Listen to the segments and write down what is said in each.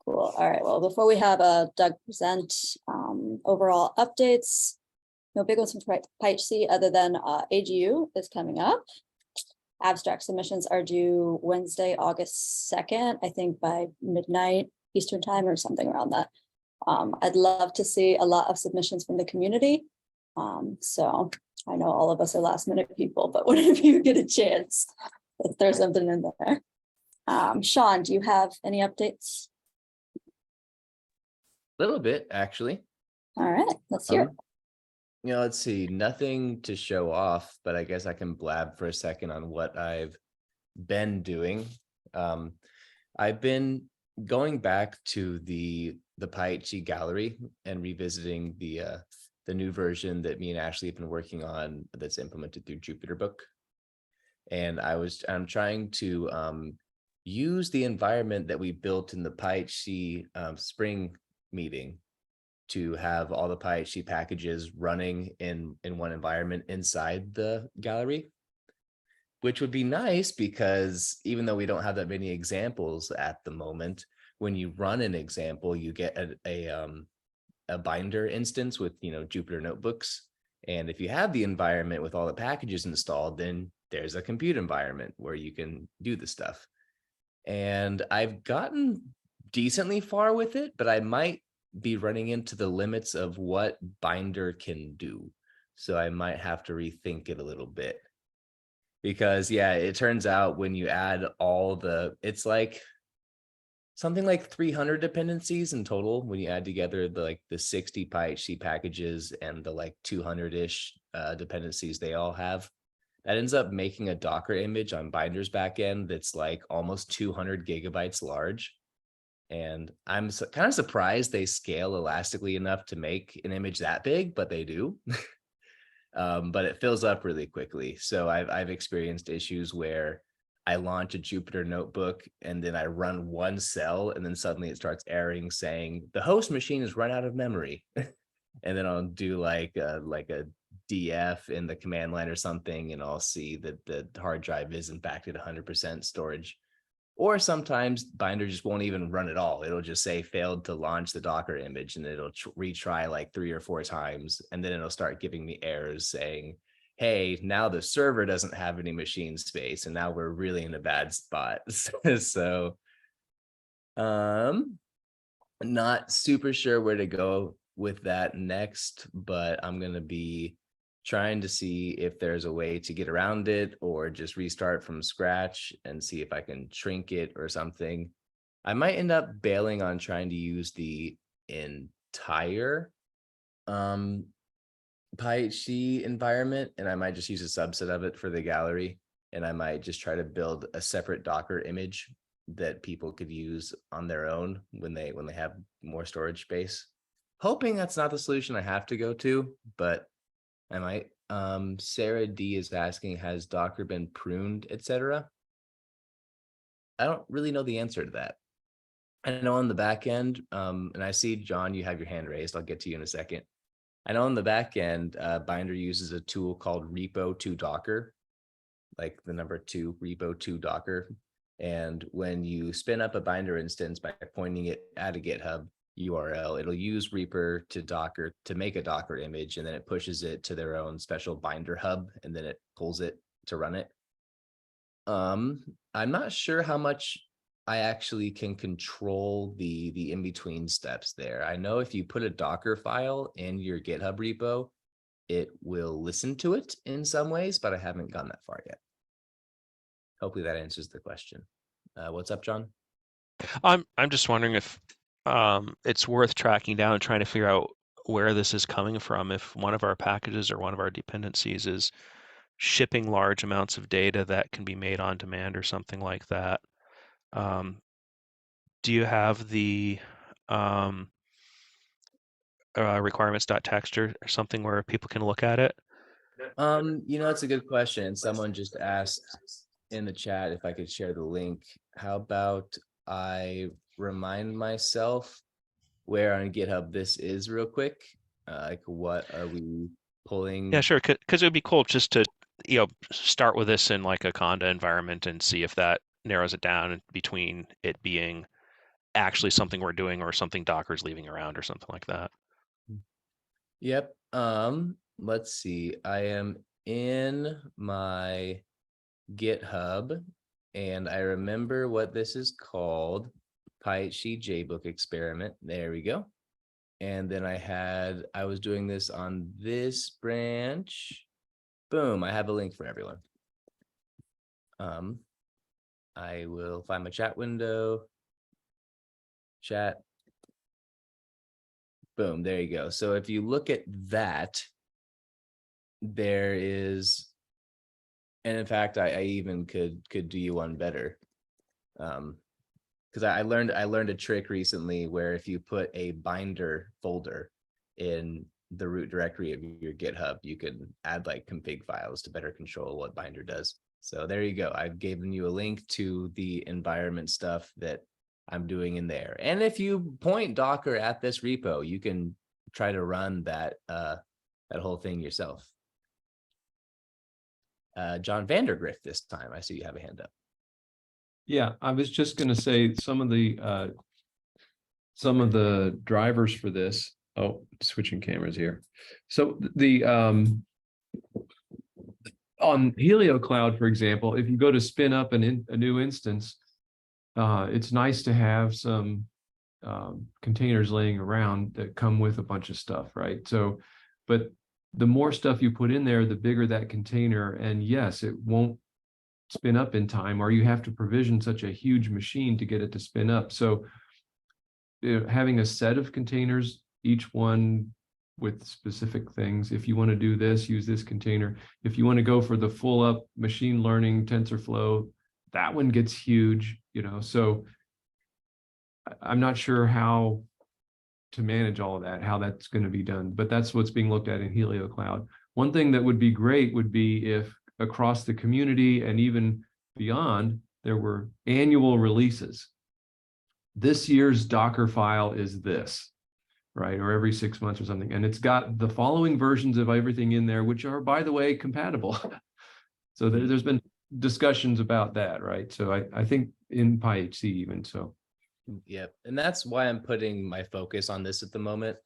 Cool. All right. Well, before we have Doug present overall updates, no big ones from PyHC other than AGU is coming up. Abstract submissions are due Wednesday, August 2nd, I think by midnight Eastern time or something around that. I'd love to see a lot of submissions from the community. So I know all of us are last minute people, but whenever you get a chance, if there's something in there. Sean, do you have any updates? A little bit, actually. All right, let's hear it. Let's see, nothing to show off, but I guess I can blab for a second on what I've been doing. I've been going back to the PyHC gallery and revisiting the new version that me and Ashley have been working on that's implemented through JupyterBook. And I'm trying to use the environment that we built in the PyHC spring meeting to have all the PyHC packages running in one environment inside the gallery, which would be nice because even though we don't have that many examples at the moment, when you run an example, you get a binder instance with Jupyter notebooks. And if you have the environment with all the packages installed, then there's a compute environment where you can do the stuff. And I've gotten decently far with it, but I might be running into the limits of what binder can do. So I might have to rethink it a little bit because it turns out when you add it's like something like 300 dependencies in total when you add together the 60 PyHC packages and the 200-ish dependencies they all have. That ends up making a Docker image on Binder's backend that's almost 200 gigabytes large. And I'm kind of surprised they scale elastically enough to make an image that big, but they do. But it fills up really quickly. So I've experienced issues where I launch a Jupyter notebook and then I run one cell and then suddenly it starts erroring saying the host machine has run out of memory. And then I'll do like a df in the command line or something, and I'll see that the hard drive is in fact at 100% storage. Or sometimes Binder just won't even run at all. It'll just say failed to launch the Docker image, and it'll retry 3 or 4 times. And then it'll start giving me errors saying, hey, now the server doesn't have any machine space. And now we're really in a bad spot. So not super sure where to go with that next, but I'm going to be trying to see if there's a way to get around it or just restart from scratch and see if I can shrink it or something. I might end up bailing on trying to use the entire PyHC environment, and I might just use a subset of it for the gallery, and I might just try to build a separate Docker image that people could use on their own when they have more storage space. Hoping that's not the solution I have to go to, but I might. Sarah D is asking, has Docker been pruned, etc.? I don't really know the answer to that. I know on the back end, and I see, John, you have your hand raised. I'll get to you in a second. I know on the back end, Binder uses a tool called repo2docker, like the number 2, repo2docker. And when you spin up a Binder instance by pointing it at a GitHub URL, it'll use Reaper to Docker to make a Docker image, and then it pushes it to their own special Binder hub, and then it pulls it to run it. I'm not sure how much I actually can control the in-between steps there. I know if you put a Docker file in your GitHub repo, it will listen to it in some ways, but I haven't gone that far yet. Hopefully that answers the question. What's up, John? I'm just wondering if it's worth tracking down and trying to figure out where this is coming from. If one of our packages or one of our dependencies is shipping large amounts of data that can be made on demand or something like that. Do you have the requirements.txt or something where people can look at it? It's a good question. Someone just asked in the chat if I could share the link. How about I remind myself where on GitHub this is real quick? What are we pulling? Yeah, sure. Because it would be cool just to start with this in like a Conda environment and see if that narrows it down between it being actually something we're doing or something Docker's leaving around or something like that. Yep. Let's see. I am in my GitHub and I remember what this is called. PyHC JBook experiment. There we go. And then I was doing this on this branch. Boom, I have a link for everyone. I will find my chat window. Chat. Boom, there you go. So if you look at that, there is, and in fact, I even could do you one better. Because I learned a trick recently where if you put a binder folder in the root directory of your GitHub, you can add like config files to better control what binder does. So there you go. I've given you a link to the environment stuff that I'm doing in there. And if you point Docker at this repo, you can try to run that whole thing yourself. John Vandergrift this time. I see you have a hand up. Yeah, I was just going to say some of the drivers for this. Oh, switching cameras here. So the on Helio Cloud, for example, if you go to spin up a new instance, it's nice to have some containers laying around that come with a bunch of stuff, right? So, but the more stuff you put in there, the bigger that container, and yes, it won't spin up in time, or you have to provision such a huge machine to get it to spin up. So having a set of containers, each one with specific things. If you want to do this, use this container. If you want to go for the full up machine learning TensorFlow, that one gets huge, you know. So I'm not sure how to manage all of that, how that's going to be done, but that's what's being looked at in Helio Cloud. One thing that would be great would be if across the community and even beyond, there were annual releases. This year's Docker file is this, right? Or every 6 months or something. And it's got the following versions of everything in there, which are, by the way, compatible. So there's been discussions about that, right? So I think in PyHC even so. Yep. And that's why I'm putting my focus on this at the moment.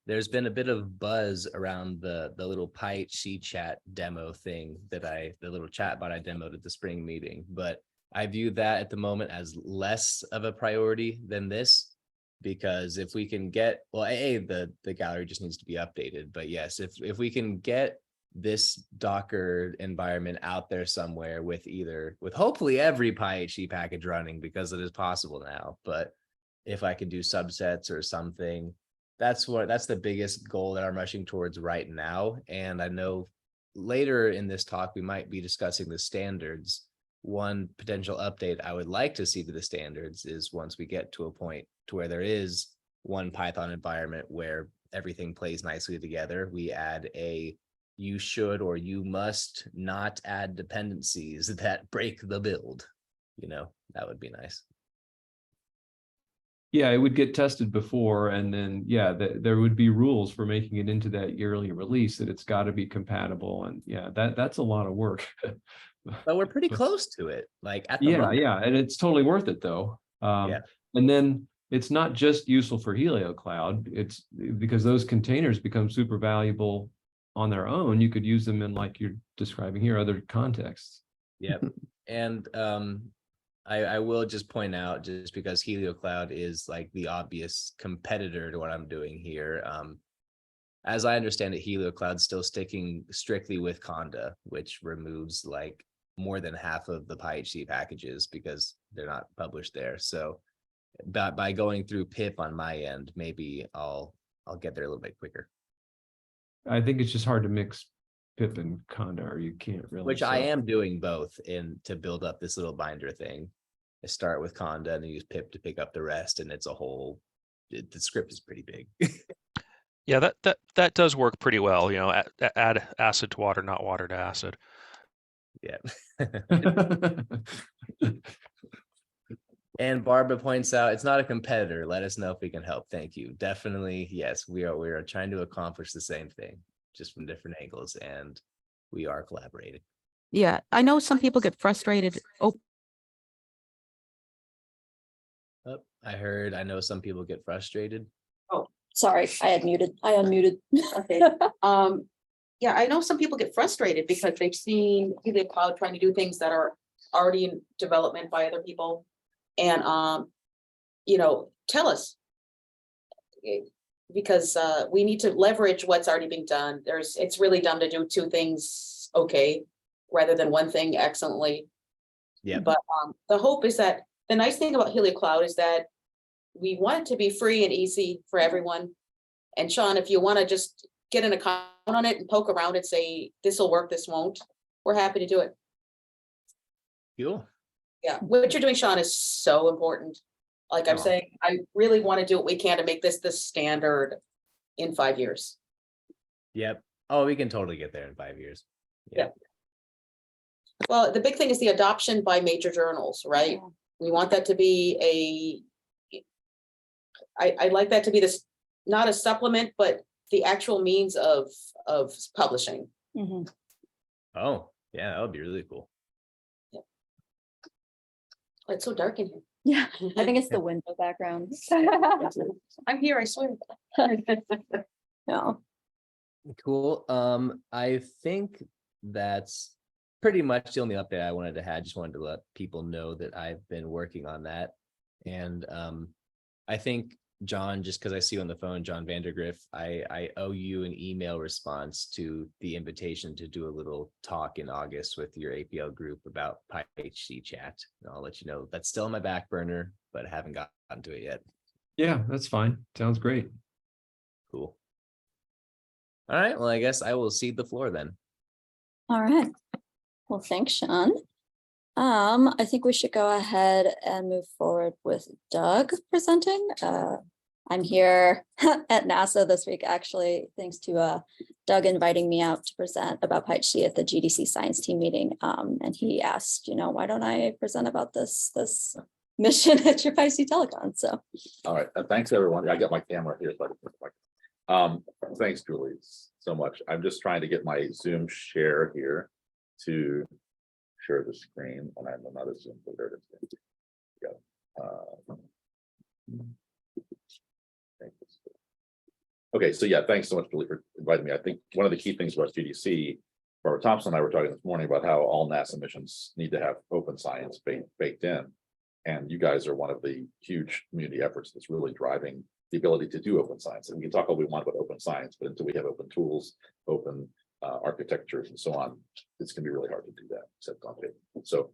There's been a bit of buzz around the little PyHC chat demo thing that the little chatbot I demoed at the spring meeting, but I view that at the moment as less of a priority than this, because if we can get, well, the gallery just needs to be updated, but yes, if we can get this Docker environment out there somewhere with hopefully every PyHC package running, because it is possible now, but if I could do subsets or something, that's the biggest goal that I'm rushing towards right now. And I know later in this talk, we might be discussing the standards. One potential update I would like to see to the standards is once we get to a point to where there is one Python environment where everything plays nicely together, we add you should or you must not add dependencies that break the build. You know, that would be nice. Yeah, it would get tested before, and then yeah, there would be rules for making it into that yearly release that it's got to be compatible, and yeah, that's a lot of work. But we're pretty close to it, like at the moment. Yeah, and it's totally worth it though. Yeah. And then it's not just useful for Helio Cloud, it's because those containers become super valuable on their own. You could use them in, like you're describing here, other contexts. Yep. And I will just point out, just because Helio Cloud is like the obvious competitor to what I'm doing here. As I understand it, Helio Cloud's still sticking strictly with Conda, which removes like more than half of the PyHC packages because they're not published there. So by going through pip on my end, maybe I'll get there a little bit quicker. I think it's just hard to mix pip and Conda, or you can't really. Which I am doing both to build up this little binder thing. I start with Conda and then use pip to pick up the rest, and it's a whole. The script is pretty big. Yeah, that does work pretty well. You know, add acid to water, not water to acid. Yeah. And Barbara points out it's not a competitor. Let us know if we can help. Thank you. Definitely, yes, we are trying to accomplish the same thing, just from different angles, and we are collaborating. Yeah, I know some people get frustrated. Oh, Oh, I know some people get frustrated. Sorry, I unmuted. Okay. Yeah, I know some people get frustrated because they've seen Helio Cloud trying to do things that are already in development by other people. And, tell us. Because we need to leverage what's already being done. It's really dumb to do two things okay, rather than one thing excellently. Yeah. But the hope is that, the nice thing about Helio Cloud is that we want it to be free and easy for everyone. And Sean, if you want to just get an account on it and poke around and say, this will work, this won't, we're happy to do it. Cool. Yeah, what you're doing, Sean, is so important. Like I'm Oh. saying, I really want to do what we can to make this the standard in 5 years. Yep. Oh, we can totally get there in 5 years. Yeah. Well, the big thing is the adoption by major journals, right? Yeah. We want that to be I'd like that to be this, not a supplement, but the actual means of publishing. Mhm. Oh, yeah, that would be really cool. It's so dark in here. Yeah, I think it's the window background. I'm here, I swear. No. Cool. I think that's pretty much the only update I wanted to have. Just wanted to let people know that I've been working on that. And I think, John, just because I see you on the phone, John Vandergriff, I owe you an email response to the invitation to do a little talk in August with your APL group about PyHC chat. And I'll let you know that's still on my back burner, but I haven't gotten to it yet. Yeah, that's fine. Sounds great. Cool. All right. Well, I guess I will cede the floor then. All right. Well, thanks, Sean. I think we should go ahead and move forward with Doug presenting. I'm here at NASA this week, actually, thanks to Doug inviting me out to present about PyHC at the GDC science team meeting. And he asked, why don't I present about this mission at your PyHC Telecon? So. All right, thanks, everyone. I got my camera here. So I can put my- thanks, Julie, so much. I'm just trying to get my Zoom share here to share the screen, and I'm not a Zoom, but there it is. Yeah. Okay, so yeah, thanks so much, Julie, for inviting me. I think one of the key things about GDC, Barbara Thompson and I were talking this morning about how all NASA missions need to have open science baked in. And you guys are one of the huge community efforts that's really driving the ability to do open science. And we can talk all we want about open science, but until we have open tools, open architectures and so on, it's gonna be really hard to do that, except on paper. So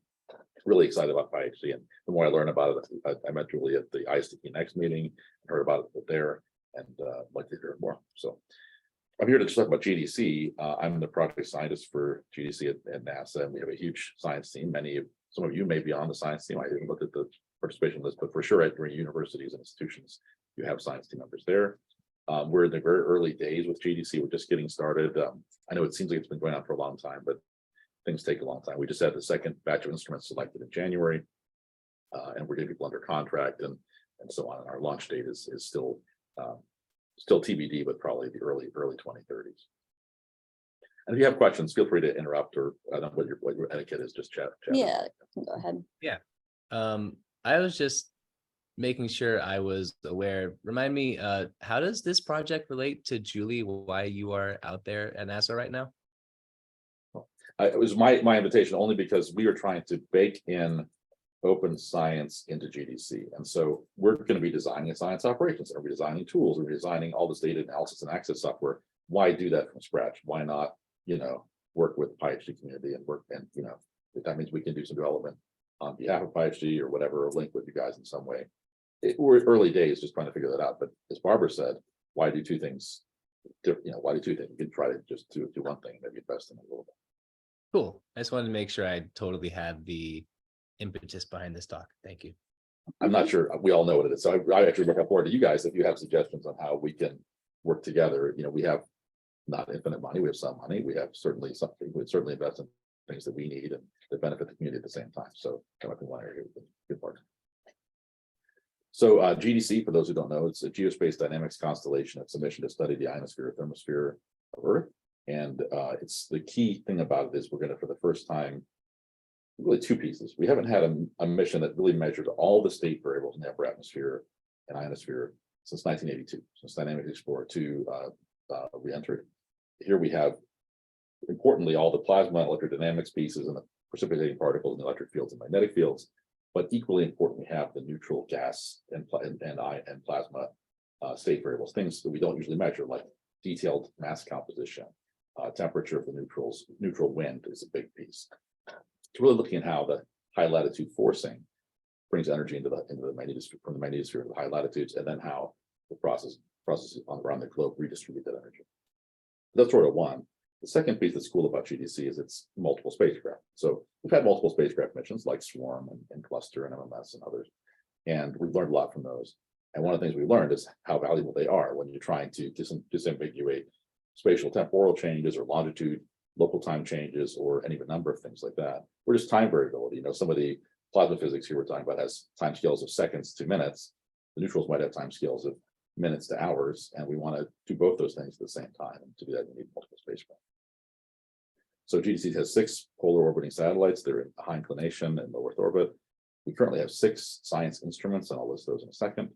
really excited about PyHC, and the more I learn about it, I met Julie at the ISTP Next meeting, heard about it there, and like to hear more. So I'm here to talk about GDC. I'm the project scientist for GDC at NASA, and we have a huge science team. Some of you may be on the science team. I didn't look at the participation list, but for sure at your universities and institutions, you have science team members there. We're in the very early days with GDC. We're just getting started. I know it seems like it's been going on for a long time, but things take a long time. We just had the second batch of instruments selected in January, and we're getting people under contract and so on. And our launch date is still TBD, but probably the early 2030s. And if you have questions, feel free to interrupt, or I don't know what your etiquette is, just chat. Yeah, go ahead. I was just making sure I was aware. Remind me, how does this project relate to Julie, why you are out there at NASA right now? It was my invitation only because we are trying to bake in open science into GDC. And so we're going to be designing science operations, and we're designing tools, we're designing all this data analysis and access software. Why do that from scratch? Why not, work with PyHC community and work, and if that means we can do some development on behalf of PyHC or whatever, or link with you guys in some way. We're early days just trying to figure that out. But as Barbara said, why do two things? Why do two things? You can try to just do one thing, maybe invest in it a little bit. Cool. I just wanted to make sure I totally had the impetus behind this talk. Thank you. I'm not sure we all know what it is. So I actually look forward to you guys if you have suggestions on how we can work together. We have not infinite money. We have some money. We have certainly something. We'd certainly invest in things that we need and that benefit the community at the same time. So come up in one area with a good partner. So GDC, for those who don't know, it's a geospace dynamics constellation. It's a mission to study the ionosphere, thermosphere of Earth. And it's the key thing about it is we're going to, for the first time, really two pieces. We haven't had a mission that really measured all the state variables in the upper atmosphere and ionosphere since 1982, since Dynamic Explorer 2 re-entered. Here we have, importantly, all the plasma electrodynamics pieces and the precipitating particles and electric fields and magnetic fields. But equally important, we have the neutral gas and plasma state variables, things that we don't usually measure, like detailed mass composition, temperature of the neutrals. Neutral wind is a big piece. It's really looking at how the high latitude forcing brings energy into the magnetosphere, from the magnetosphere to the high latitudes, and then how the processes around the globe redistribute that energy. That's sort of one. The second piece that's cool about GDC is it's multiple spacecraft. So we've had multiple spacecraft missions like Swarm and Cluster and MMS and others, and we've learned a lot from those. And one of the things we learned is how valuable they are when you're trying to disambiguate spatial temporal changes or longitude, local time changes, or any of a number of things like that. Or just time variability. You know, some of the plasma physics here we're talking about has time scales of seconds to minutes. The neutrals might have time scales of minutes to hours, and we want to do both those things at the same time. And to do that, we need multiple spacecraft. So GDC has 6 polar orbiting satellites. They're in high inclination and low Earth orbit. We currently have 6 science instruments, and I'll list those in a second.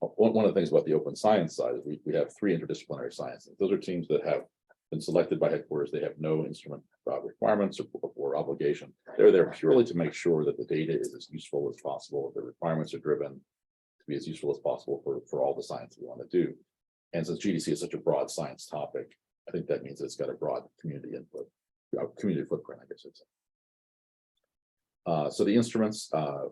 One of the things about the open science side is we have 3 interdisciplinary sciences. Those are teams that have been selected by headquarters. They have no instrument requirements or obligation. They're there purely to make sure that the data is as useful as possible. The requirements are driven to be as useful as possible for all the science we want to do. And since GDC is such a broad science topic, I think that means it's got a broad community input, community footprint, I guess it's. So the instruments,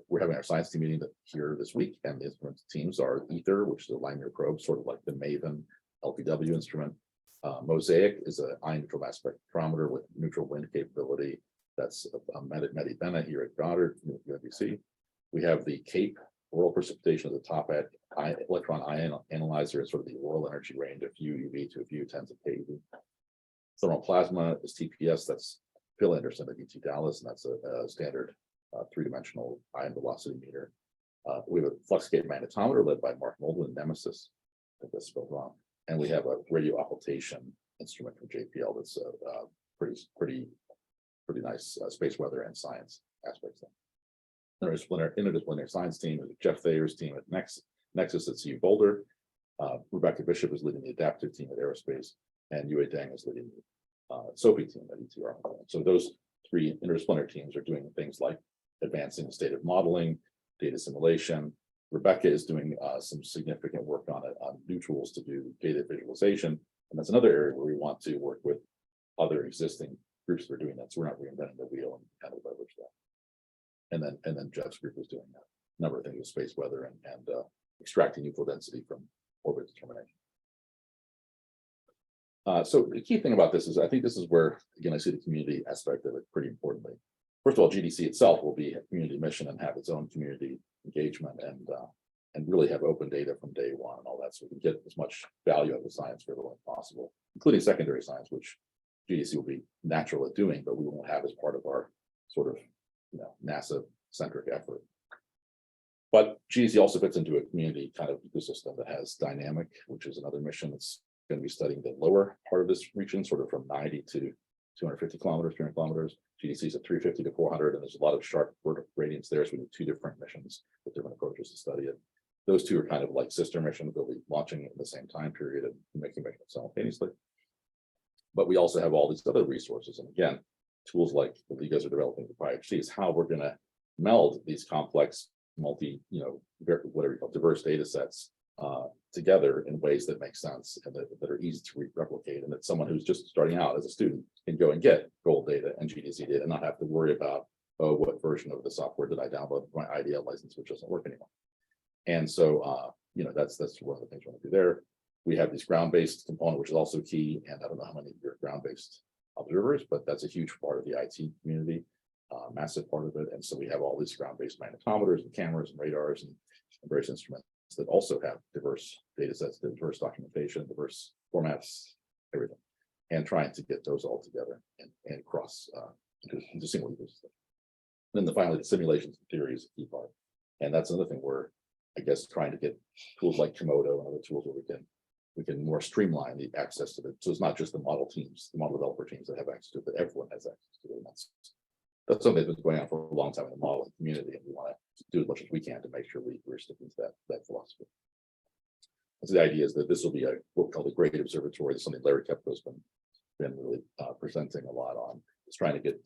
we're having our science team meeting here this week, and the instrument teams are Ether, which is a linear probe, sort of like the MAVEN LPW instrument. Mosaic is an ion neutral mass spectrometer with neutral wind capability. That's Mehdi Bennett here at Goddard, UMBC. We have the CAPE auroral precipitation at the top at electron ion analyzer. It's sort of the auroral energy range, a few UV to a few tens of keV. Thermal plasma is TPS. That's Phil Anderson at UT Dallas, and that's a standard 3-dimensional ion velocity meter. We have a fluxgate magnetometer led by Mark Moldwin, Nemesis. I think that's spelled wrong. And we have a radio occultation instrument from JPL that's pretty nice space weather and science aspects. Interdisciplinary science team is Jeff Thayer's team at Nexus at CU Boulder. Rebecca Bishop is leading the adaptive team at Aerospace, and Yue Deng is leading the SOPI team at ETR. So those 3 interdisciplinary teams are doing things like advancing the state of modeling, data simulation. Rebecca is doing some significant work on new tools to do data visualization. And that's another area where we want to work with other existing groups that are doing that. So we're not reinventing the wheel and kind of leverage that. And then Jeff's group is doing a number of things with space weather and extracting neutral density from orbit determination. So the key thing about this is, I think this is where, again, I see the community aspect of it pretty importantly. First of all, GDC itself will be a community mission and have its own community engagement and really have open data from day one and all that, so we can get as much value out of the science for everyone as possible, including secondary science, which GDC will be natural at doing, but we won't have as part of our sort of, you know, NASA-centric effort. But GDC also fits into a community kind of ecosystem that has dynamic, which is another mission that's going to be studying the lower part of this region, sort of from 90 to 250 kilometers, 300 kilometers. GDC is at 350 to 400, and there's a lot of sharp vertical gradients there. So we need 2 different missions with different approaches to study it. Those 2 are kind of like sister missions. They'll be launching in the same time period and making it simultaneously. But we also have all these other resources. And again, tools like what you guys are developing with PyHC is how we're going to meld these complex whatever you call diverse data sets together in ways that make sense and that are easy to replicate, and that someone who's just starting out as a student can go and get gold data and GDC data and not have to worry about, oh, what version of the software did I download my IDL license, which doesn't work anymore. And so, that's one of the things we want to do there. We have this ground-based component, which is also key, and I don't know how many of you are ground-based observers, but that's a huge part of the IT community, massive part of it. And so we have all these ground-based magnetometers and cameras and radars and various instruments that also have diverse data sets, diverse documentation, diverse formats, everything, and trying to get those all together and cross into single use. Then finally, the simulations and theory is a key part. And that's another thing where, I guess, trying to get tools like Komodo and other tools where we can more streamline the access to it. So it's not just the model teams, the model developer teams that have access to it, but everyone has access to it. And that's that's something that's been going on for a long time in the modeling community, and we want to do as much as we can to make sure we're sticking to that philosophy. So the idea is that this will be what we call the Great Observatory. This is something Larry Kepko's been really presenting a lot on. It's trying to get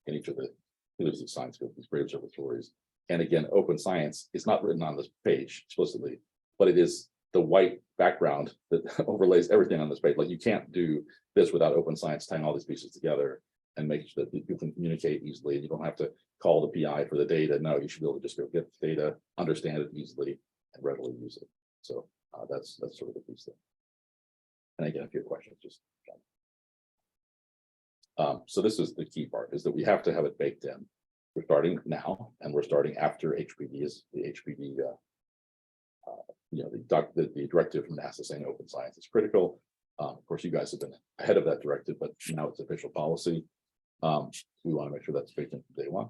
in each of the university science field, these great observatories. And again, open science is not written on this page explicitly, but it is the white background that overlays everything on this page. Like, you can't do this without open science tying all these pieces together and make sure that you can communicate easily. You don't have to call the PI for the data. No, you should be able to just go get the data, understand it easily, and readily use it. So that's sort of the piece there. And again, if you have questions, just so this is the key part, is that we have to have it baked in. We're starting now, and we're starting after HPD is the HPD. The directive from NASA saying open science is critical. Of course, you guys have been ahead of that directive, but now it's official policy. We want to make sure that's baked in from day one.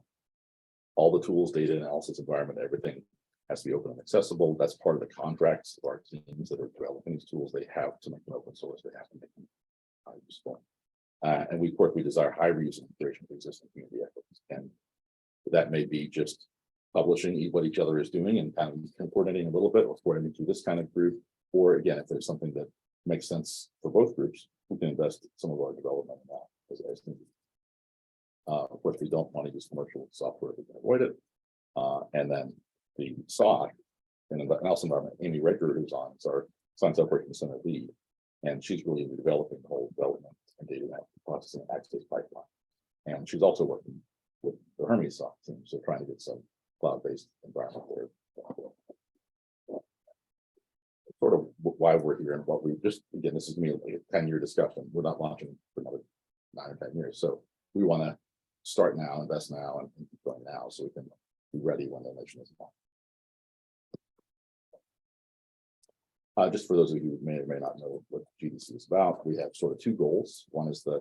All the tools, data analysis, environment, everything has to be open and accessible. That's part of the contracts of our teams that are developing these tools. They have to make them open source. They have to make them useful. And we, of course, we desire high reuse and integration of existing community efforts. And that may be just publishing what each other is doing and kind of coordinating a little bit, or coordinating through this kind of group. Or again, if there's something that makes sense for both groups, we can invest some of our development in that as needed. Of course, we don't want to use commercial software, we can avoid it. And then the SOC and also environment, Amy Raker, who's on, is our Science Operations Center lead, and she's really developing the whole development and data processing access pipeline. And she's also working with the Hermes SOC team, so trying to get some cloud-based environment there. Sort of why we're here and what we just, again, this is gonna be a 10-year discussion. We're not launching for another 9 or 10 years. So we want to start now, invest now, and keep going now, so we can be ready when the mission is on. Just for those of you who may or may not know what GDC is about, we have sort of 2 goals. One is the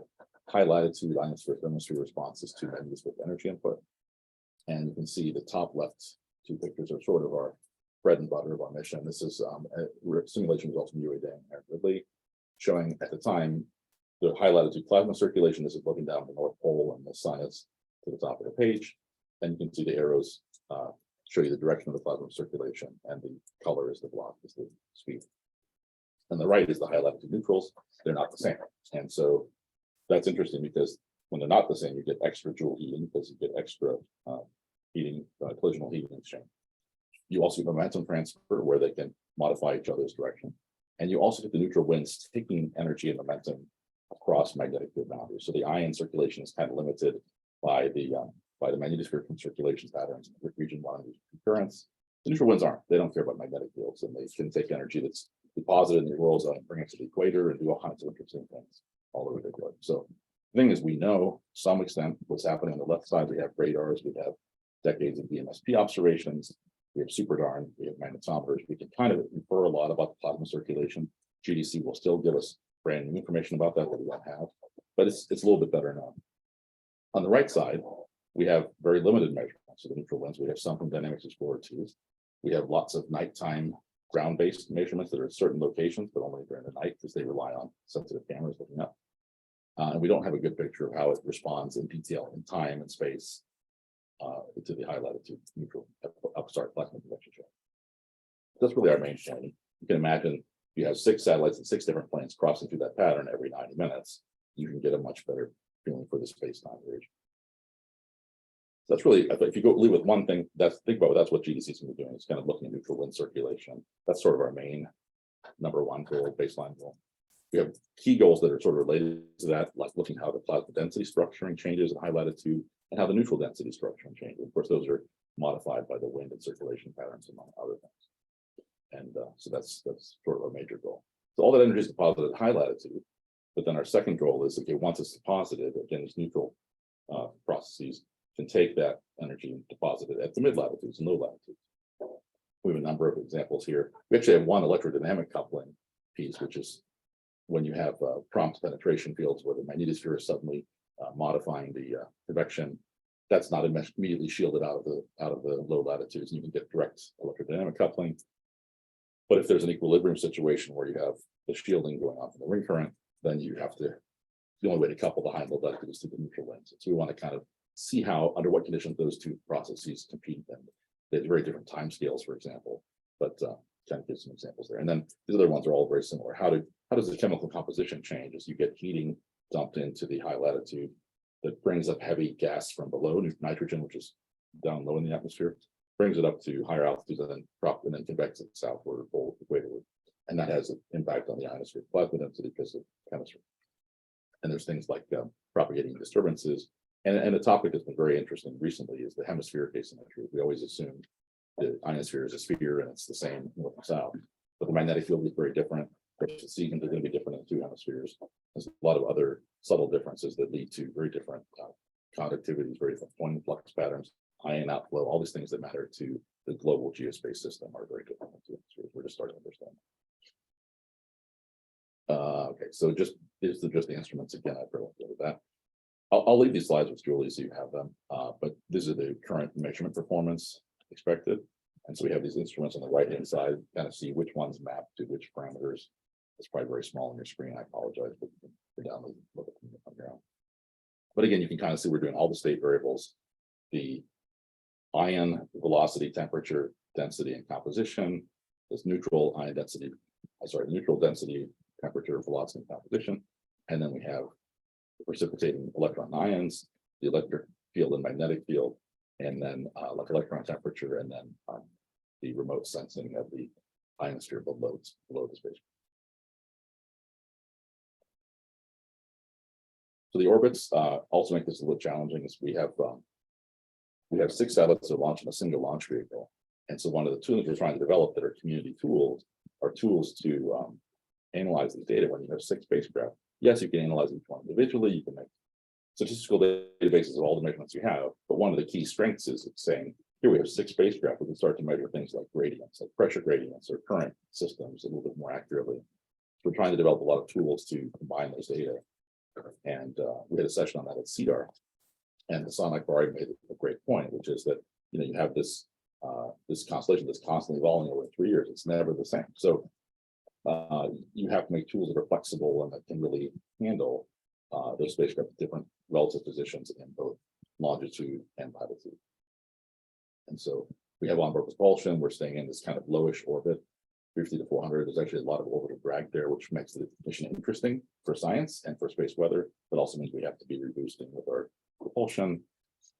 high latitude ionospheric thermosphere responses to magnetospheric energy input. And you can see the top left 2 pictures are sort of our bread and butter of our mission. This is simulation results from UA Dang and Ridley, showing at the time the high latitude plasma circulation. This is looking down the North Pole, and the sun is to the top of the page. And you can see the arrows show you the direction of the plasma circulation, and the color is the block, is the speed. And the right is the high latitude neutrals. They're not the same. And so that's interesting, because when they're not the same, you get extra joule heating, because you get extra heating, collisional heating exchange. You also get momentum transfer, where they can modify each other's direction. And you also get the neutral winds taking energy and momentum across magnetic field boundaries. So the ion circulation is kind of limited by the magnetospheric circulation patterns in region 1 of concurrence. The neutral winds aren't. They don't care about magnetic fields, and they can take energy that's deposited in the world zone and bring it to the equator and do all kinds of interesting things all over the globe. So the thing is, we know to some extent what's happening on the left side. We have radars, we have decades of BMSP observations, we have SuperDARN, we have magnetometers. We can kind of infer a lot about the plasma circulation. GDC will still give us brand new information about that we don't have, but it's a little bit better known. On the right side, we have very limited measurements of the neutral winds. We have some from Dynamics Explorer 2. We have lots of nighttime ground-based measurements that are at certain locations, but only during the night, because they rely on sensitive cameras looking up. And we don't have a good picture of how it responds in detail in time and space to the high latitude neutral upstart plasma relationship. That's really our main point. You can imagine you have 6 satellites and 6 different planes crossing through that pattern every 90 minutes. You can get a much better feeling for the space-time region. So that's really, if you go leave with one thing, that's what GDC is going to be doing. It's kind of looking at neutral wind circulation. That's sort of our main #1 goal, baseline goal. We have key goals that are sort of related to that, like looking how the plasma density structuring changes at high latitude, and how the neutral density structuring changes. Of course, those are modified by the wind and circulation patterns, among other things. And so that's sort of our major goal. So all that energy is deposited at high latitude, but then our second goal is, okay, once it's deposited, again, these neutral processes can take that energy and deposit it at the mid latitudes and low latitudes. We have a number of examples here. We actually have one electrodynamic coupling piece, which is when you have prompt penetration fields where the magnetosphere is suddenly modifying the convection. That's not immediately shielded out of the low latitudes, and you can get direct electrodynamic coupling. But if there's an equilibrium situation where you have the shielding going on from the ring current, then you have to, the only way to couple the high and low latitudes is to the neutral winds. So we want to kind of see how, under what conditions those two processes compete. And there's very different timescales, for example, but kind of give some examples there. And then the other ones are all very similar. How does the chemical composition change as you get heating dumped into the high latitude that brings up heavy gas from below, nitrogen, which is down low in the atmosphere, brings it up to higher altitudes and then convects it southward or equatorward. And that has an impact on the ionosphere plasma density because of chemistry. And there's things like propagating disturbances. And a topic that's been very interesting recently is the hemispheric asymmetry. We always assume the ionosphere is a sphere and it's the same north and south, but the magnetic field is very different. The seasons are going to be different in the two hemispheres. There's a lot of other subtle differences that lead to very different conductivities, very different point flux patterns, ion outflow, all these things that matter to the global geospace system are very different in the two hemispheres. We're just starting to understand. Okay, so just the instruments again. I probably go with that. I'll leave these slides with Julie so you have them. But these are the current measurement performance expected. And so we have these instruments on the right hand side, kind of see which ones map to which parameters. It's probably very small on your screen. I apologize, but you can go down and look at them on your own. But again, you can kind of see we're doing all the state variables, the ion velocity, temperature, density, and composition. This neutral ion density, neutral density, temperature, velocity, and composition. And then we have the precipitating electron ions, the electric field and magnetic field, and then like electron temperature, and then the remote sensing of the ionosphere below the space. So the orbits also make this a little challenging. Is we have 6 satellites that launch in a single launch vehicle, and so one of the tools we're trying to develop that are community tools are tools to analyze these data. When you have 6 spacecraft, yes, you can analyze each one individually. You can make statistical databases of all the measurements you have, but one of the key strengths is it's saying, here we have 6 spacecraft. We can start to measure things like gradients, like pressure gradients or current systems a little bit more accurately. We're trying to develop a lot of tools to combine those data. And we had a session on that at CDAR. And Hassan Akbari made a great point, which is that you have this this constellation that's constantly evolving over 3 years. It's never the same. So you have to make tools that are flexible and that can really handle those spacecraft at different relative positions in both longitude and latitude. And so we have onboard propulsion. We're staying in this kind of lowish orbit, 350 to 400. There's actually a lot of orbital drag there, which makes the mission interesting for science and for space weather, but also means we have to be reboosting with our propulsion.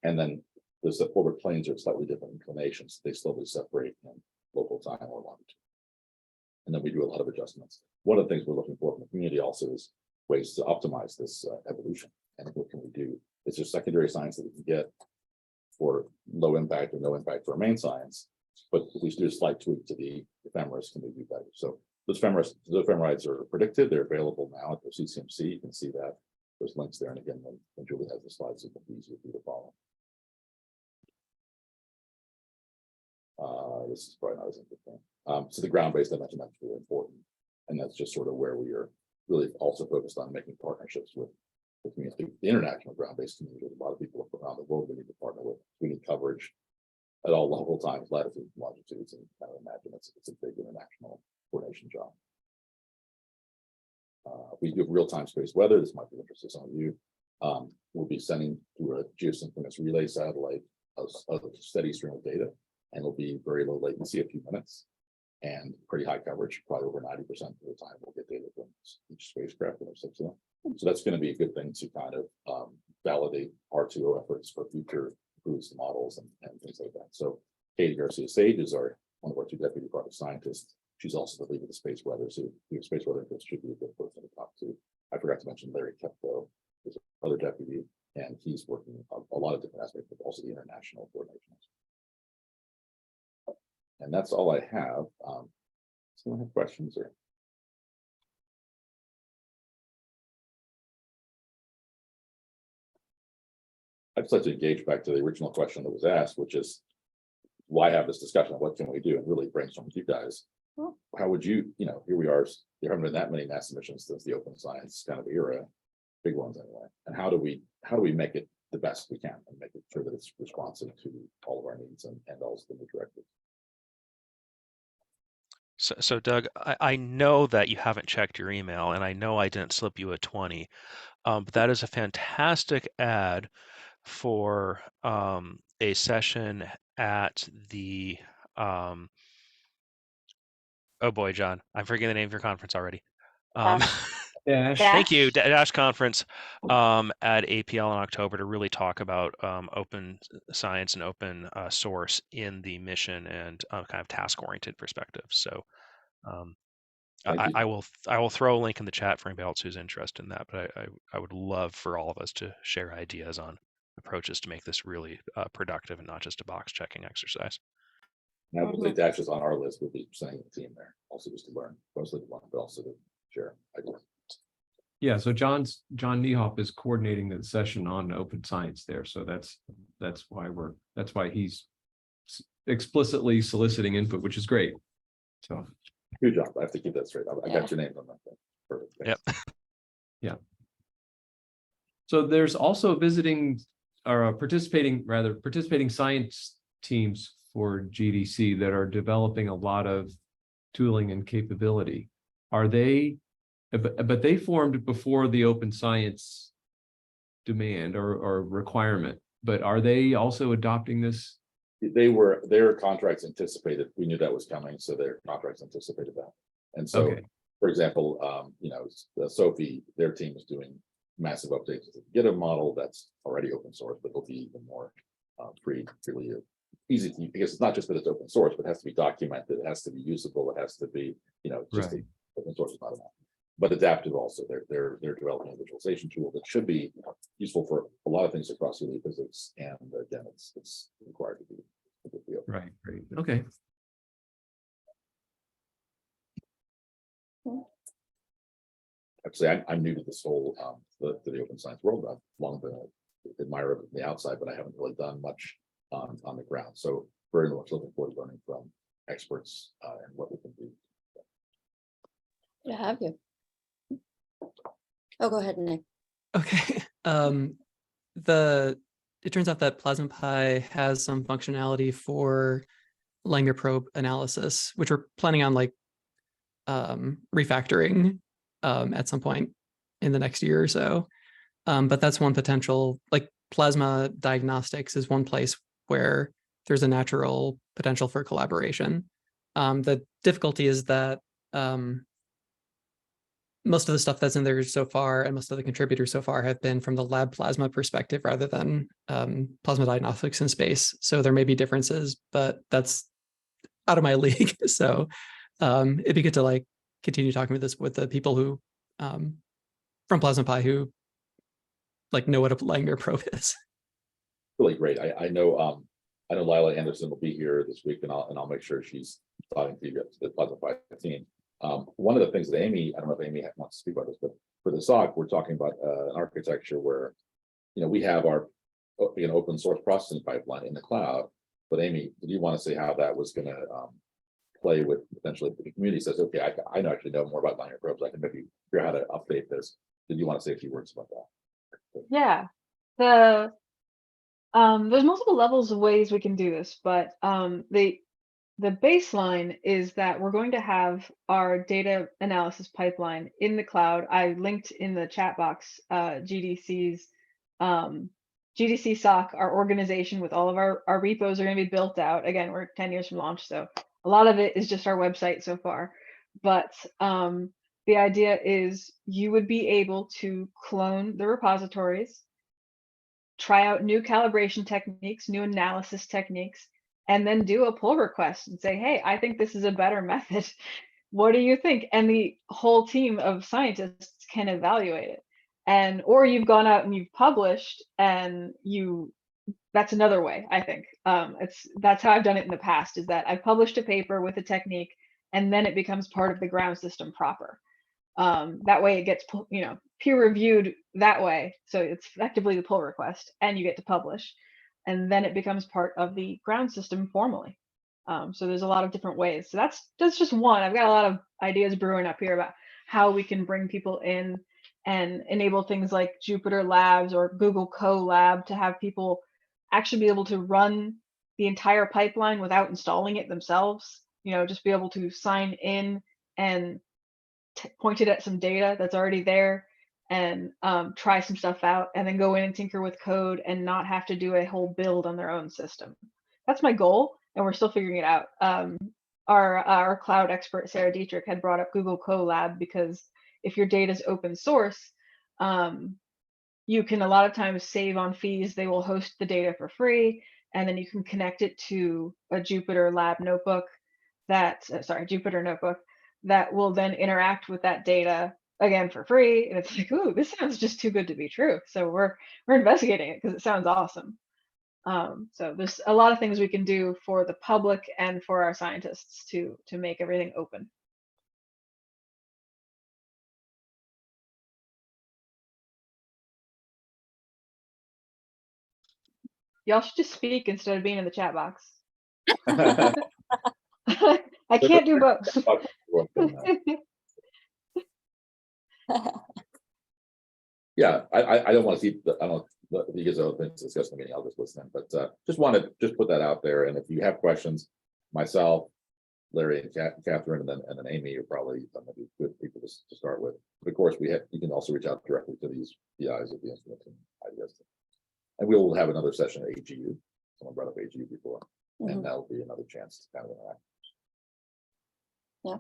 And then the orbit planes are slightly different inclinations. They slowly separate in local time or longitude. And then we do a lot of adjustments. One of the things we're looking for from the community also is ways to optimize this evolution. And what can we do? It's just secondary science that we can get for low impact or no impact for our main science. But if we do a slight tweak to the ephemeris, can we do better? So those ephemerides are predicted. They're available now at the CCMC. You can see that. There's links there. And again, when Julie has the slides, it'll be easier for you to follow. This is probably not as interesting. So the ground-based dimension, that's really important. And that's just sort of where we are really also focused on making partnerships with the community, the international ground-based community. A lot of people around the world we need to partner with. We need coverage at all level times, latitudes, longitudes, and kind of imagine it's a big international coordination job. We do real-time space weather. This might be of interest to some of you. We'll be sending through a geosynchronous relay satellite a steady stream of data, and it'll be very low latency, a few minutes, and pretty high coverage. Probably over 90% of the time we'll get data from each spacecraft, and there's 6 of them. So that's going to be a good thing to kind of validate R2O efforts for future boost models and things like that. So Katie Garcia Sage is one of our 2 deputy project scientists. She's also the lead of the space weather. So your space weather interest should be a good person to talk to. I forgot to mention Larry Kepko is another deputy, and he's working on a lot of different aspects, but also the international coordination. And that's all I have. Someone have questions or? I'd just like to engage back to the original question that was asked, which is why have this discussion? What can we do? And really brainstorm with you guys. How would you, here we are, there haven't been that many NASA missions since the open science kind of era, big ones anyway. And how do we make it the best we can and make it sure that it's responsive to all of our needs and also the new directives? So Doug, I know that you haven't checked your email, and I know I didn't slip you a 20, but that is a fantastic ad for a session at the oh boy, John, I'm forgetting the name of your conference already. Dash. Thank you, Dash Conference at APL in October to really talk about open science and open source in the mission and kind of task-oriented perspective. So I will throw a link in the chat for anybody else who's interested in that. But I would love for all of us to share ideas on approaches to make this really productive and not just a box checking exercise. Now, the Dash is on our list. We'll be sending the team there also just to learn, mostly to learn, but also to share ideas. Yeah, so John Niehoff is coordinating the session on open science there. So that's why he's explicitly soliciting input, which is great. So Good job. I have to keep that straight. I got your name on that thing. Perfect. Thanks. Yep. Yeah. So there's also participating science teams for GDC that are developing a lot of tooling and capability. Are they? But they formed before the open science demand or requirement. But are they also adopting this? Their contracts anticipated. We knew that was coming, so their contracts anticipated that. And so, Okay. for example, Sophie, their team is doing massive updates to the GitHub model that's already open source, but it'll be even more freely easy to use, because it's not just that it's open source, but it has to be documented, it has to be usable, it has to be, just Right. open source is not enough. But adaptive also, they're developing a visualization tool that should be useful for a lot of things across physics, and again, it's required to be completely open. Right, great. Okay. Actually, I'm new to this whole to the open science world. I've long been an admirer of the outside, but I haven't really done much on the ground. So very much looking forward to learning from experts and what we can do. Good to have you. Oh, go ahead, Nick. Okay. It turns out that Plasma Pi has some functionality for Langer probe analysis, which we're planning on refactoring at some point in the next year or so. But that's one potential, plasma diagnostics is one place where there's a natural potential for collaboration. The difficulty is that most of the stuff that's in there so far and most of the contributors so far have been from the lab plasma perspective rather than plasma diagnostics in space. So there may be differences, but that's out of my league. So it'd be good to continue talking with the people who from Plasma Pi who know what a Langer probe is. Really great. I know Lila Anderson will be here this week, and I'll make sure she's talking to you guys, the Plasma Pi team. One of the things that Amy, I don't know if Amy wants to speak about this, but for the SOC, we're talking about an architecture where, we have our open source processing pipeline in the cloud. But Amy, did you want to say how that was going to play with potentially if the community says, okay, I actually know more about Langer probes, I can maybe figure out how to update this. Did you want to say a few words about that? Yeah, there's multiple levels of ways we can do this, but the baseline is that we're going to have our data analysis pipeline in the cloud. I linked in the chat box GDC's GDC SOC, our organization with all of our repos are going to be built out. Again, we're 10 years from launch, so a lot of it is just our website so far. But the idea is you would be able to clone the repositories, try out new calibration techniques, new analysis techniques, and then do a pull request and say, hey, I think this is a better method. What do you think? And the whole team of scientists can evaluate it. Or you've gone out and you've published and that's another way, I think. That's how I've done it in the past, is that I've published a paper with a technique and then it becomes part of the ground system proper. That way it gets, peer reviewed that way. So it's effectively the pull request and you get to publish. And then it becomes part of the ground system formally. So there's a lot of different ways. So that's just one. I've got a lot of ideas brewing up here about how we can bring people in and enable things like Jupyter Labs or Google Colab to have people actually be able to run the entire pipeline without installing it themselves. Just be able to sign in and point it at some data that's already there and try some stuff out and then go in and tinker with code and not have to do a whole build on their own system. That's my goal, and we're still figuring it out. Our cloud expert, Sarah Dietrich, had brought up Google Colab because if your data is open source, you can a lot of times save on fees. They will host the data for free, and then you can connect it to a Jupyter Lab notebook Jupyter notebook that will then interact with that data again for free. And it's like, ooh, this sounds just too good to be true. So we're investigating it because it sounds awesome. So there's a lot of things we can do for the public and for our scientists to make everything open. Y'all should just speak instead of being in the chat box. I can't do both. Yeah, I don't want to keep, I don't, you guys have things to discuss in the meeting, I'll just listen in, but just want to just put that out there, and if you have questions, myself, Larry and Catherine, and then Amy are probably going to be good people to start with. But of course, you can also reach out directly to these PIs of the instrument and ideas. And we will have another session at AGU. Someone brought up AGU before, and that'll be another chance to kind of interact. Yeah.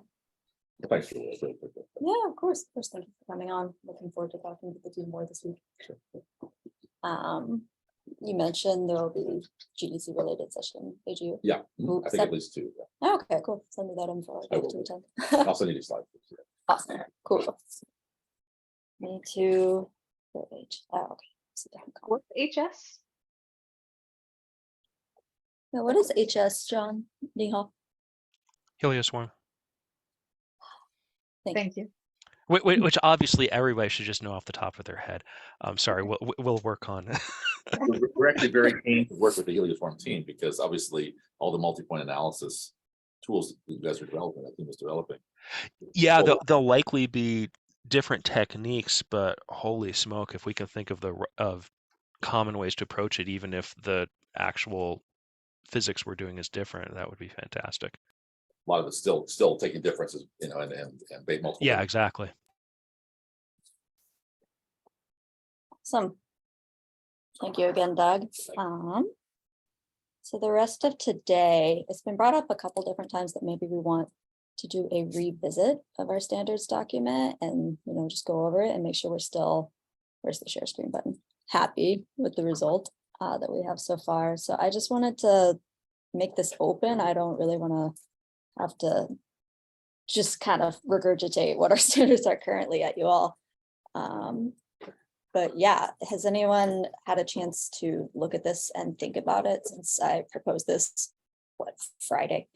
Thanks for this. Really quickly. Yeah, of course. Thank you for coming on. Looking forward to talking to the team more this week. You mentioned there will be GDC related session, AGU. Yeah, Ooh, I think at least 2. Yeah. Oh, okay, cool. Send me that info. I I'd will. like to attend. I'll send you these slides. Awesome. Cool. Me too. Oh, okay. It's a different color. What's HS? Now, what is HS, John? Nihal? Helioswarm. Thank you. Which obviously everybody should just know off the top of their head. I'm sorry, we'll work on. We're actually very keen to work with the Helioswarm team because obviously all the multi-point analysis tools that you guys are developing, that team is developing. Yeah, there'll likely be different techniques, but holy smoke, if we can think of common ways to approach it, even if the actual physics we're doing is different, that would be fantastic. A lot of it's still taking differences, and multiple. Yeah, exactly. Awesome. Thank you again, Doug. So the rest of today, it's been brought up a couple different times that maybe we want to do a revisit of our standards document and just go over it and make sure we're still, where's the share screen button, happy with the result that we have so far. So I just wanted to make this open. I don't really want to have to just kind of regurgitate what our standards are currently at you all. But yeah, has anyone had a chance to look at this and think about it since I proposed this, Friday?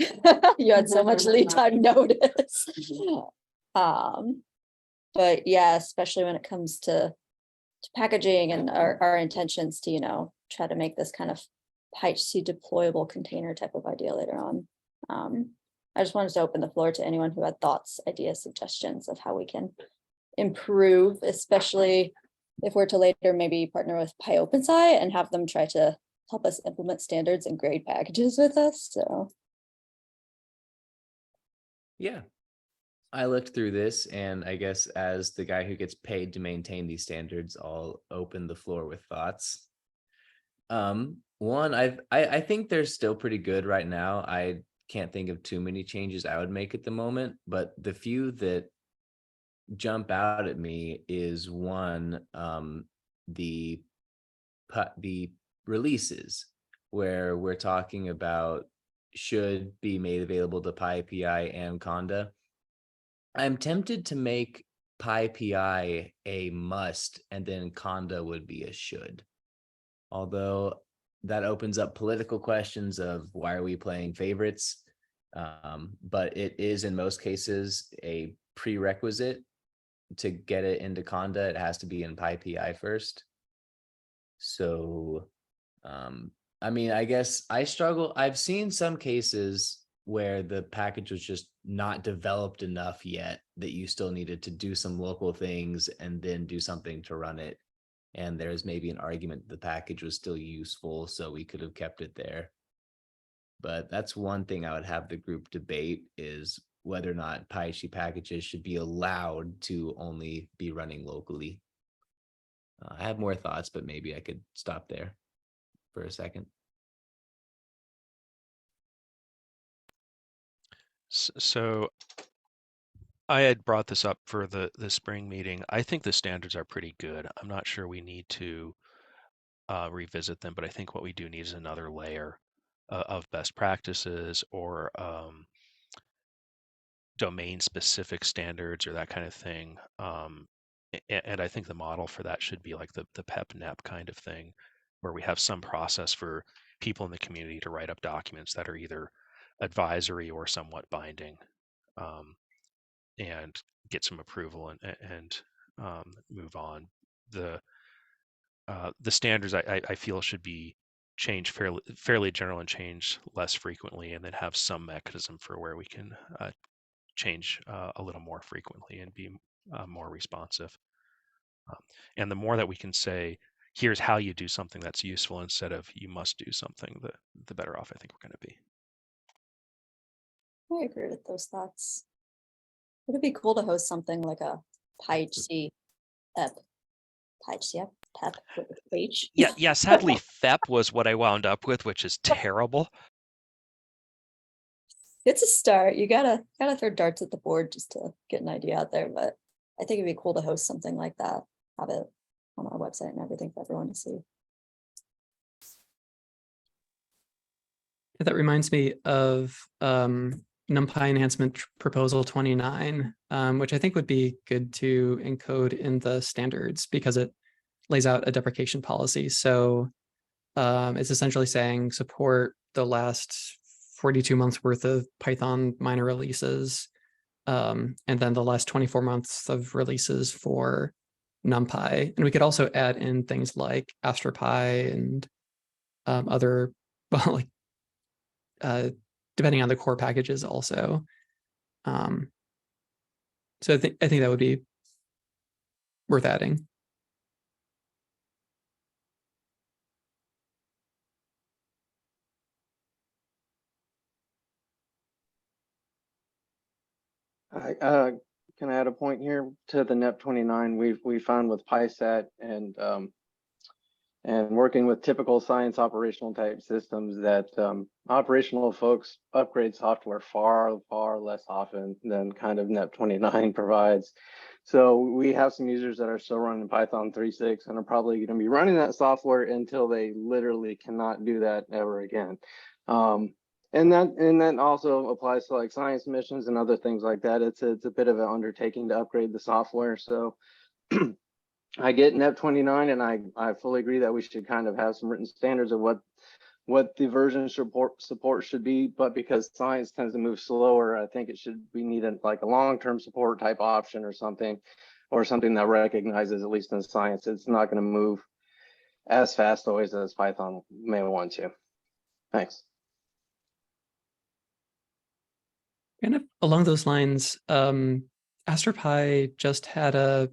You had so much lead time notice. But yeah, especially when it comes to packaging and our intentions to, try to make this kind of PyHC deployable container type of idea later on. I just wanted to open the floor to anyone who had thoughts, ideas, suggestions of how we can improve, especially if we're to later maybe partner with PyOpenSci and have them try to help us implement standards and grade packages with us. So Yeah, I looked through this, and I guess as the guy who gets paid to maintain these standards, I'll open the floor with thoughts. One, I think they're still pretty good right now. I can't think of too many changes I would make at the moment, but the few that jump out at me is one, the releases where we're talking about should be made available to PyPI and Conda. I'm tempted to make PyPI a must and then Conda would be a should. Although that opens up political questions of why are we playing favorites? But it is in most cases a prerequisite to get it into Conda. It has to be in PyPI first. So, I mean, I guess I struggle. I've seen some cases where the package was just not developed enough yet that you still needed to do some local things and then do something to run it. And there's maybe an argument the package was still useful, so we could have kept it there. But that's one thing I would have the group debate is whether or not PyHC packages should be allowed to only be running locally. I have more thoughts, but maybe I could stop there for a second. So I had brought this up for the spring meeting. I think the standards are pretty good. I'm not sure we need to revisit them, but I think what we do need is another layer of best practices or domain specific standards or that kind of thing. And I think the model for that should be like the PEP-NEP kind of thing, where we have some process for people in the community to write up documents that are either advisory or somewhat binding, and get some approval and move on. The standards I feel should be changed fairly general and change less frequently, and then have some mechanism for where we can change a little more frequently and be more responsive. And the more that we can say, here's how you do something that's useful instead of you must do something, the better off I think we're going to be. I agree with those thoughts. Would it be cool to host something like a PyHC PEP? PyHC PEP with H? Yeah. Sadly, FEP was what I wound up with, which is terrible. It's a start. You gotta throw darts at the board just to get an idea out there. But I think it'd be cool to host something like that. Have it on our website and everything for everyone to see. That reminds me of NumPy enhancement proposal 29, which I think would be good to encode in the standards because it lays out a deprecation policy. So it's essentially saying support the last 42 months worth of Python minor releases, and then the last 24 months of releases for NumPy. And we could also add in things like AstroPy and other, well, like depending on the core packages also. So I think that would be worth adding. Can I add a point here to the NEP 29? We found with PySat and working with typical science operational type systems that operational folks upgrade software far less often than kind of NEP 29 provides. So we have some users that are still running Python 3.6 and are probably going to be running that software until they literally cannot do that ever again. And that also applies to like science missions and other things like that. It's a bit of an undertaking to upgrade the software. So I get NEP 29, and I fully agree that we should kind of have some written standards of what the version support should be. But because science tends to move slower, I think we need like a long-term support type option or something that recognizes, at least in science, it's not going to move as fast always as Python may want to. Thanks. Kind of along those lines, AstroPy just had a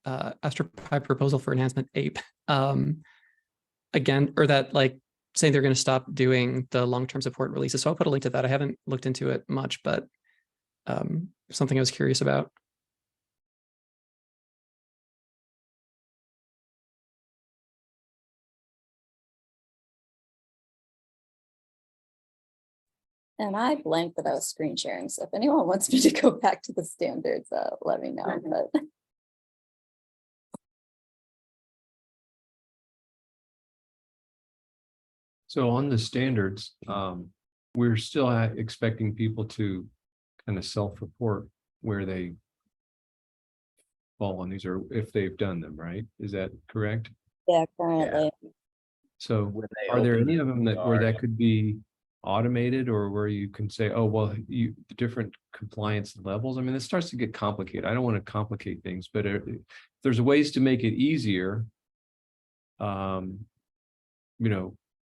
AstroPy proposal for enhancement ape again, or that like saying they're going to stop doing the long-term support releases. So I'll put a link to that. I haven't looked into it much, but something I was curious about. And I blanked that I was screen sharing. So if anyone wants me to go back to the standards, let me know. But So on the standards, we're still expecting people to kind of self-report where they fall on these, or if they've done them, right? Is that correct? yeah, currently. So When they are there open any the of them where jar, that could be automated, or where you can say, oh, well, the different compliance levels? I mean, it starts to get complicated. I don't want to complicate things, but there's ways to make it easier,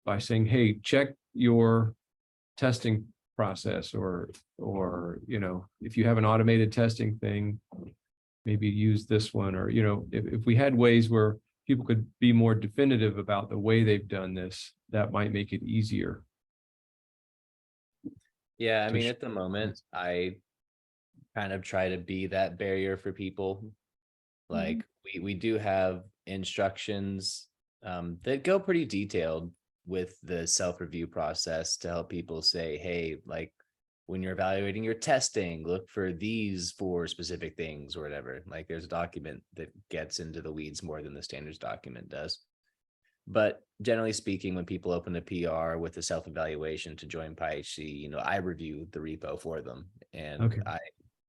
by saying, hey, check your testing process, or if you have an automated testing thing, maybe use this one, or if we had ways where people could be more definitive about the way they've done this, that might make it easier. Yeah, I mean, at the moment, I kind of try to be that barrier for people. Like we do have instructions that go pretty detailed with the self-review process to help people say, hey, like when you're evaluating your testing, look for these 4 specific things or whatever. Like there's a document that gets into the weeds more than the standards document does. But generally speaking, when people open a PR with a self-evaluation to join PyHC, I review the repo for them. And Okay.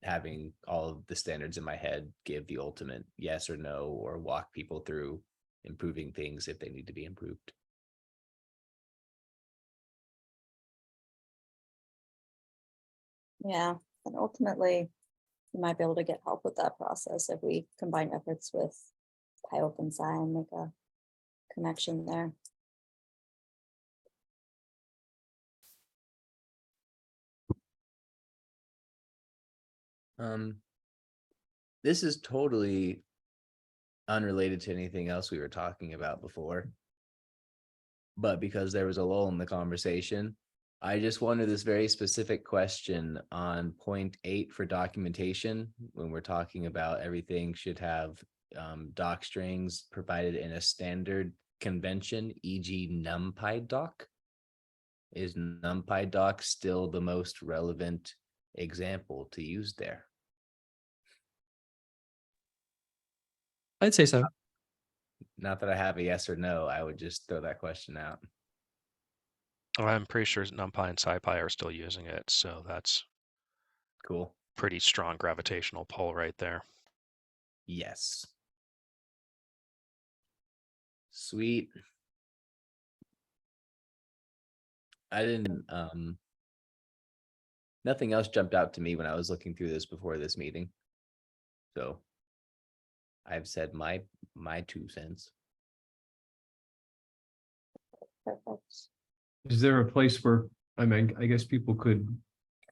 having all of the standards in my head give the ultimate yes or no, or walk people through improving things if they need to be improved. Yeah, and ultimately, you might be able to get help with that process if we combine efforts with PyOpenSci and make a connection there. This is totally unrelated to anything else we were talking about before. But because there was a lull in the conversation, I just wondered this very specific question on point 8 for documentation, when we're talking about everything should have doc strings provided in a standard convention, e.g. NumPy doc. Is NumPy doc still the most relevant example to use there? I'd say so. Not that I have a yes or no, I would just throw that question out. I'm pretty sure NumPy and SciPy are still using it, so that's Cool. pretty strong gravitational pull right there. Yes. Sweet. I didn't nothing else jumped out to me when I was looking through this before this meeting. So I've said my 2 cents. Perfect. Is there a place where, I mean, I guess people could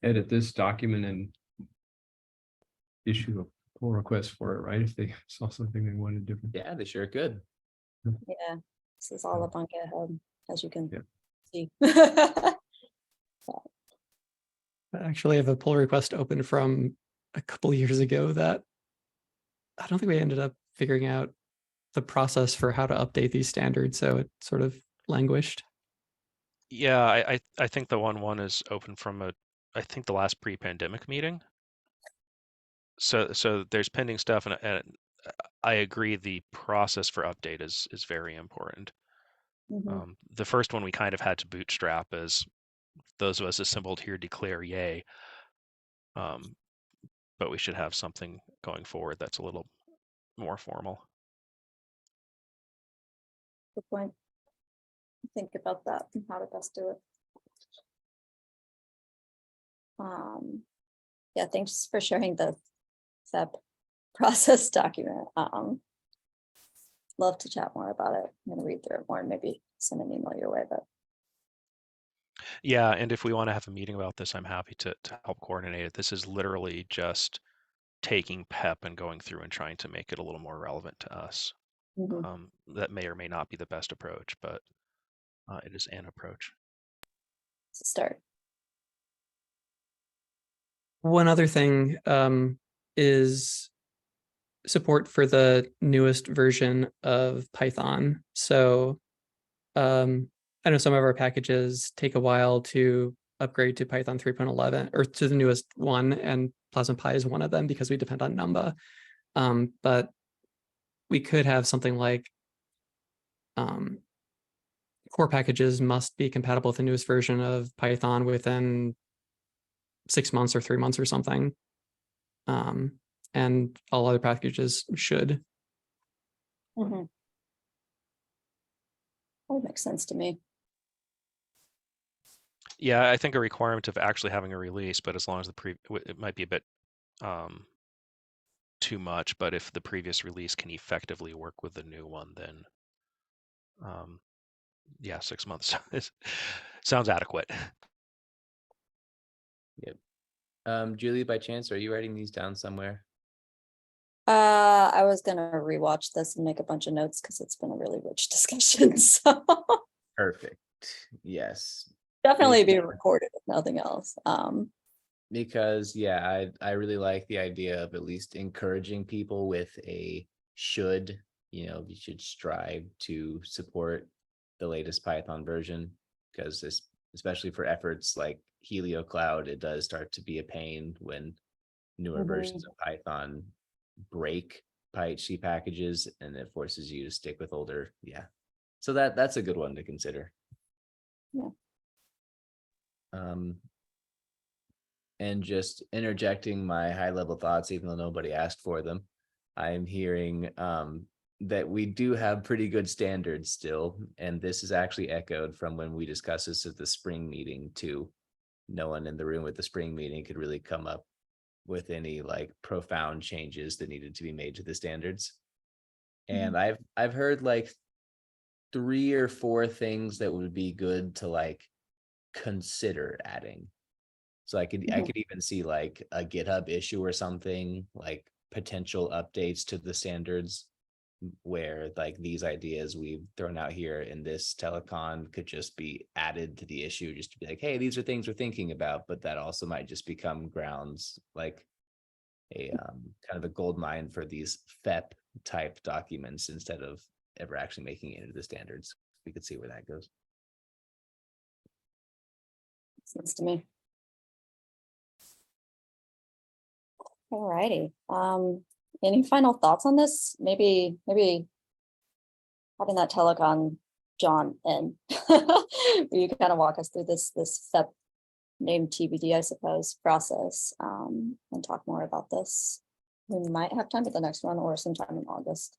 edit this document and issue a pull request for it, right? If they saw something they wanted different. Yeah, they sure could. Yeah, this is all up on GitHub, as you can see. I actually have a pull request open from a couple years ago that I don't think we ended up figuring out the process for how to update these standards, so it sort of languished. Yeah, I think the 1.1 is open from I think the last pre-pandemic meeting. So there's pending stuff, and I agree the process for update is very important. Mhm. The first one we kind of had to bootstrap, as those of us assembled here declare yay. But we should have something going forward that's a little more formal. Good point. Think about that and how to best do it. Yeah, thanks for sharing the SEP process document. Love to chat more about it. I'm gonna read through it more and maybe send an email your way, but Yeah, and if we want to have a meeting about this, I'm happy to help coordinate it. This is literally just taking PEP and going through and trying to make it a little more relevant to us. That may or may not be the best approach, but it is an approach. it's a start. One other thing is support for the newest version of Python. So I know some of our packages take a while to upgrade to Python 3.11 or to the newest one, and Plasma Pi is one of them because we depend on Numba. But we could have something like core packages must be compatible with the newest version of Python within 6 months or 3 months or something. And all other packages should. That would make sense to me. Yeah, I think a requirement of actually having a release, but as long as it might be a bit too much, but if the previous release can effectively work with the new one, then yeah, 6 months sounds adequate. Yep. Julie, by chance, are you writing these down somewhere? I was gonna rewatch this and make a bunch of notes because it's been a really rich discussion. So Perfect. Yes. definitely be recorded if nothing else. Because yeah, I really like the idea of at least encouraging people with a we should strive to support the latest Python version, because especially for efforts like Helio Cloud, it does start to be a pain when newer versions of Python break PyHC packages, and it forces you to stick with older. Yeah. So that's a good one to consider. Yeah. And just interjecting my high level thoughts, even though nobody asked for them, I'm hearing that we do have pretty good standards still. And this is actually echoed from when we discussed this at the spring meeting too. No one in the room at the spring meeting could really come up with any like profound changes that needed to be made to the standards. And I've heard like 3 or 4 things that would be good to like consider adding. So I could even see like a GitHub issue or something, like potential updates to the standards, where like these ideas we've thrown out here in this telecon could just be added to the issue, just to be like, hey, these are things we're thinking about. But that also might just become grounds, like a kind of a gold mine for these FEP type documents instead of ever actually making it into the standards. We could see where that goes. Sense to me. All righty. Any final thoughts on this? Maybe having that telecon John in. You can kind of walk us through this FEP named TBD, I suppose, process, and talk more about this. We might have time at the next one or sometime in August.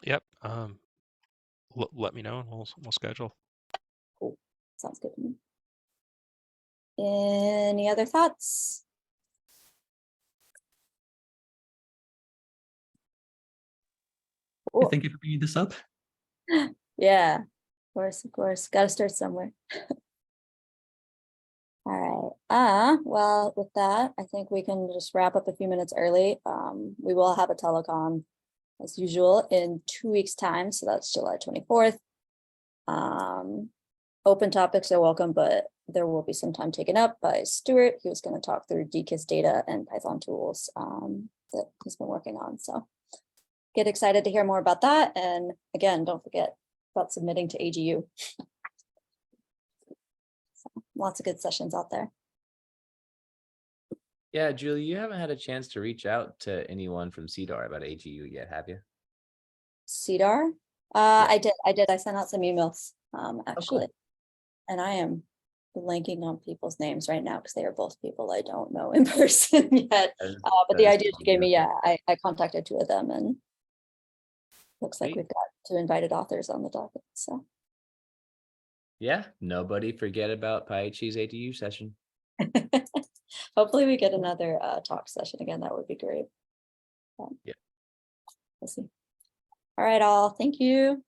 Yep. Let me know and we'll schedule. Cool. Sounds good to me. Any other thoughts? Cool. Thank you for bringing this up. Yeah, of course. Got to start somewhere. All right. Well, with that, I think we can just wrap up a few minutes early. We will have a telecon as usual in 2 weeks' time. So that's July 24th. Open topics are welcome, but there will be some time taken up by Stuart. He was going to talk through DKIS data and Python tools that he's been working on. So get excited to hear more about that. And again, don't forget about submitting to AGU. So, lots of good sessions out there. Yeah, Julie, you haven't had a chance to reach out to anyone from CDAR about AGU yet, have you? CDAR? Yeah. I did. I sent out some emails, actually. cool. And I am blanking on people's names right now because they are both people I don't know in person yet. But the idea you gave me, yeah, I contacted 2 of them, and looks like we've got 2 invited authors on the docket. So Yeah, nobody forget about PyHC's ADU session. hopefully we get another talk session again. That would be great. Yeah. We'll see. All right, all. Thank you.